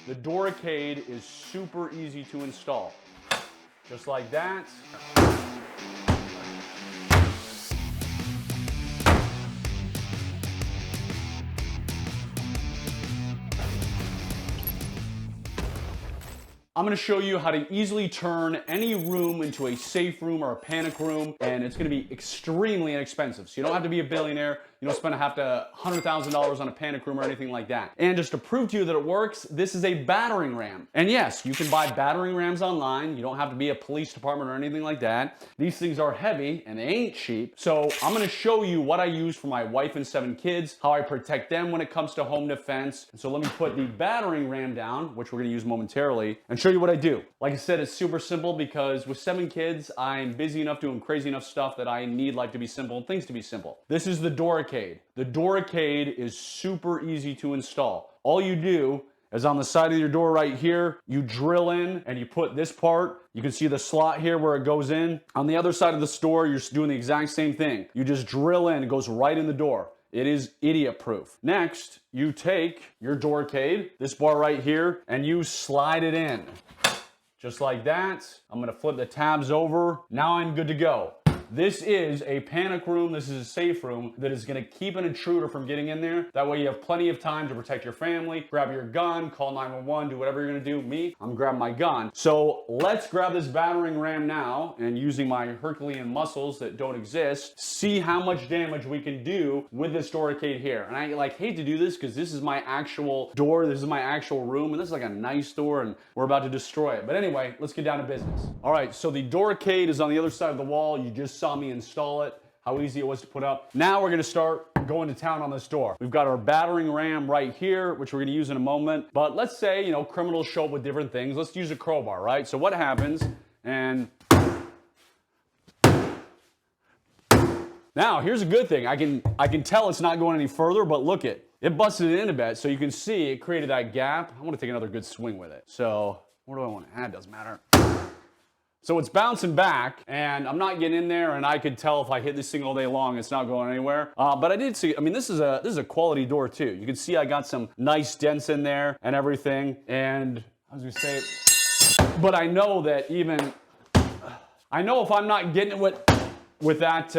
The Doorricade is super easy to install. Just like that. I'm going to show you how to easily turn any room into a safe room or a panic room, and it's going to be extremely inexpensive. So you don't have to be a billionaire. You don't spend $100,000 on a panic room or anything like that. And just to prove to you that it works, this is a battering ram. And yes, you can buy battering rams online. You don't have to be a police department or anything like that. These things are heavy and they ain't cheap. So I'm going to show you what I use for my wife and 7 kids, how I protect them when it comes to home defense. And so let me put the battering ram down, which we're going to use momentarily, and show you what I do. Like I said, it's super simple because with 7 kids, I'm busy enough doing crazy enough stuff that I need life to be simple and things to be simple. This is the Doorricade. The Doorricade is super easy to install. All you do is on the side of your door right here, you drill in and you put this part. You can see the slot here where it goes in. On the other side of the store, you're doing the exact same thing. You just drill in, it goes right in the door. It is idiot proof. Next, you take your Doorricade, this bar right here, and you slide it in. Just like that. I'm gonna flip the tabs over. Now I'm good to go. This is a panic room, this is a safe room that is gonna keep an intruder from getting in there. That way you have plenty of time to protect your family, grab your gun, call 911, do whatever you're gonna do. Me, I'm grabbing my gun. So let's grab this battering ram now and using my Herculean muscles that don't exist, see how much damage we can do with this Doorricade here. And I hate to do this because this is my actual door, this is my actual room, and this is like a nice door and we're about to destroy it. But anyway, let's get down to business. All right, so the Doorricade is on the other side of the wall. You just saw me install it, how easy it was to put up. Now we're gonna start going to town on this door. We've got our battering ram right here, which we're gonna use in a moment. But let's say, you know, criminals show up with different things. Let's use a crowbar, right? So what happens, and now here's a good thing. I can tell it's not going any further, but look it busted it in a bit. So you can see it created that gap. I wanna take another good swing with it. So what do I want to add? Doesn't matter. So it's bouncing back, and I'm not getting in there, and I could tell if I hit this thing all day long, it's not going anywhere. But I did see, I mean, this is a quality door too. You can see I got some nice dents in there and everything, and I was gonna say, but I know that even, I know if I'm not getting it with that,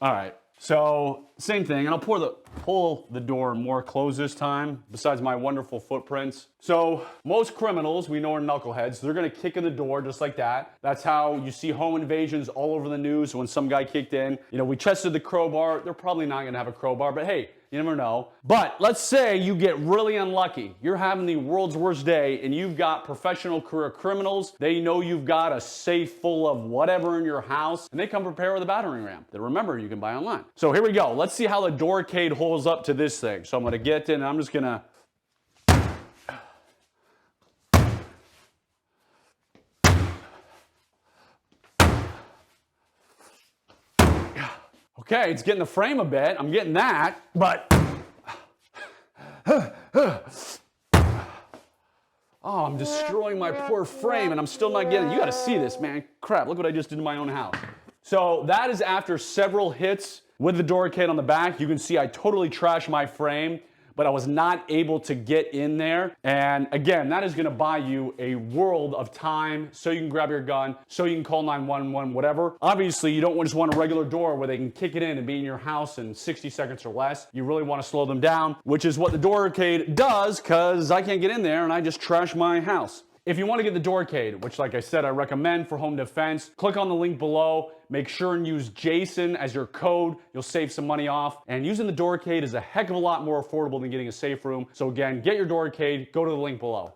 all right. So same thing, and I'll pull the door more closed this time, besides my wonderful footprints. So most criminals we know are knuckleheads. They're gonna kick in the door just like that. That's how you see home invasions all over the news when some guy kicked in. You know, we tested the crowbar. They're probably not gonna have a crowbar, but hey, you never know. But let's say you get really unlucky. You're having the world's worst day and you've got professional career criminals. They know you've got a safe full of whatever in your house, and they come prepared with a battering ram that, remember, you can buy online. So here we go. Let's see how the Doorricade holds up to this thing. So I'm gonna get in, and I'm just gonna, okay, it's getting the frame a bit. I'm getting that, but oh, I'm destroying my poor frame and I'm still not getting it. You gotta see this, man. Crap, look what I just did to my own house. So that is after several hits with the Doorricade on the back. You can see I totally trashed my frame, but I was not able to get in there. And again, that is gonna buy you a world of time so you can grab your gun, so you can call 911, whatever. Obviously, you don't just want a regular door where they can kick it in and be in your house in 60 seconds or less. You really wanna slow them down, which is what the Doorricade does, because I can't get in there and I just trashed my house. If you want to get the Doorricade, which like I said, I recommend for home defense, click on the link below. Make sure and use Jason as your code. You'll save some money off. And using the Doorricade is a heck of a lot more affordable than getting a safe room. So again, get your Doorricade, go to the link below.